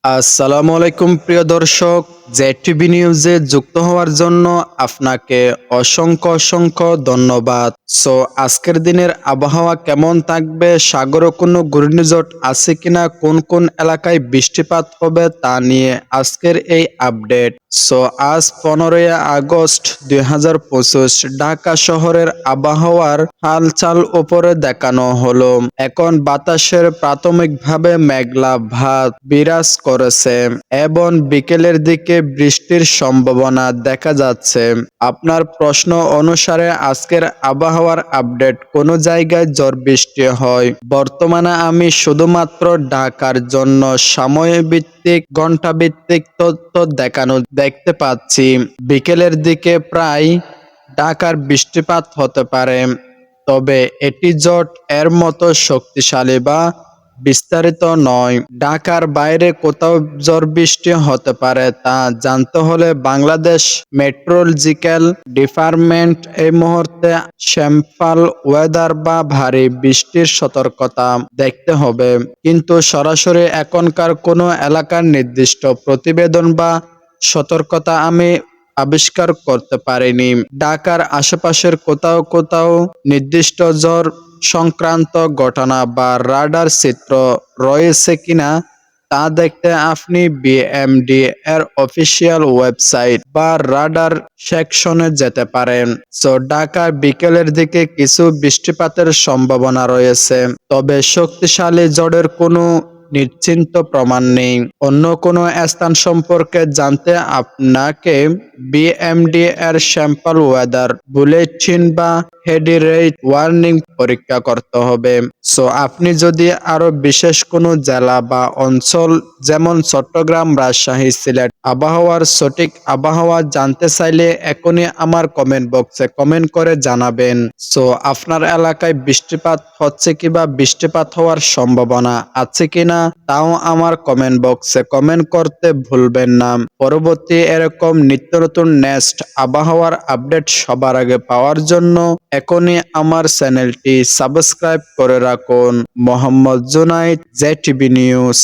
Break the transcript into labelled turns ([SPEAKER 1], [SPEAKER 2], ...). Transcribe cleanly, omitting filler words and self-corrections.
[SPEAKER 1] আসসালামু আলাইকুম প্রিয় দর্শক, জেটিভি নিউজে যুক্ত হওয়ার জন্য আপনাকে অসংখ্য ধন্যবাদ। আজকের দিনের আবহাওয়া কেমন থাকবে, সাগরে কোনো ঘূর্ণিঝড় আছে কিনা, কোন কোন এলাকায় বৃষ্টিপাত হবে তা নিয়ে আজকের এই আপডেট। আজ 15 আগস্ট 2025 ঢাকা শহরের আবহাওয়ার হালচাল উপরে দেখানো হলো। এখন বাতাসের প্রাথমিকভাবে মেঘলা ভাব বিরাজ করেছে এবং বিকেলের দিকে বৃষ্টির সম্ভাবনা দেখা যাচ্ছে। আপনার প্রশ্ন অনুসারে আজকের আবহাওয়ার আপডেট কোন জায়গায় ঝড় বৃষ্টি হয়? বর্তমানে আমি শুধুমাত্র ঢাকার জন্য সময়ভিত্তিক ঘণ্টাভিত্তিক তথ্য দেখতে পাচ্ছি। বিকেলের দিকে প্রায় ঢাকার বৃষ্টিপাত হতে পারে, তবে এটি ঝড় এর মতো শক্তিশালী বা বিস্তারিত নয়। ঢাকার বাইরে কোথাও ঝড় বৃষ্টি হতে পারে তা জানতে হলে বাংলাদেশ মেট্রোলজিক্যাল ডিপার্টমেন্ট এই মুহূর্তে স্যাম্পল ওয়েদার বা ভারী বৃষ্টির সতর্কতা দেখতে হবে, কিন্তু সরাসরি এখনকার কোনো এলাকার নির্দিষ্ট প্রতিবেদন বা সতর্কতা আমি আবিষ্কার করতে পারিনি। ঢাকার আশেপাশের কোথাও কোথাও নির্দিষ্ট ঝড় সংক্রান্ত ঘটনা বা রাডার চিত্র রয়েছে কিনা তা দেখতে আপনি বিএমডি এর অফিসিয়াল ওয়েবসাইট বা রাডার সেকশনে যেতে পারেন। ঢাকায় বিকেলের দিকে কিছু বৃষ্টিপাতের সম্ভাবনা রয়েছে, তবে শক্তিশালী ঝড়ের কোনো নিশ্চিত প্রমাণ নেই। অন্য কোনো স্থান সম্পর্কে জানতে আপনাকে বিএমডি এর স্যাম্পল ওয়েদার বুলেটিন বা হেভি রেইন ওয়ার্নিং পরীক্ষা করতে হবে। আপনি যদি আরো বিশেষ কোনো জেলা বা অঞ্চল যেমন চট্টগ্রাম, রাজশাহী, সিলেট আবহাওয়ার সঠিক আবহাওয়া জানতে চাইলে এখনই আমার কমেন্ট বক্সে কমেন্ট করে জানাবেন। আপনার এলাকায় বৃষ্টিপাত হচ্ছে কি বা বৃষ্টিপাত হওয়ার সম্ভাবনা আছে কিনা তাও আমার কমেন্ট বক্সে কমেন্ট করতে ভুলবেন না। পরবর্তী এরকম নিত্য নতুন নেক্সট আবহাওয়ার আপডেট সবার আগে পাওয়ার জন্য এখনই আমার চ্যানেলটি সাবস্ক্রাইব করে রাখুন। Mohammad Junaid, JTV news.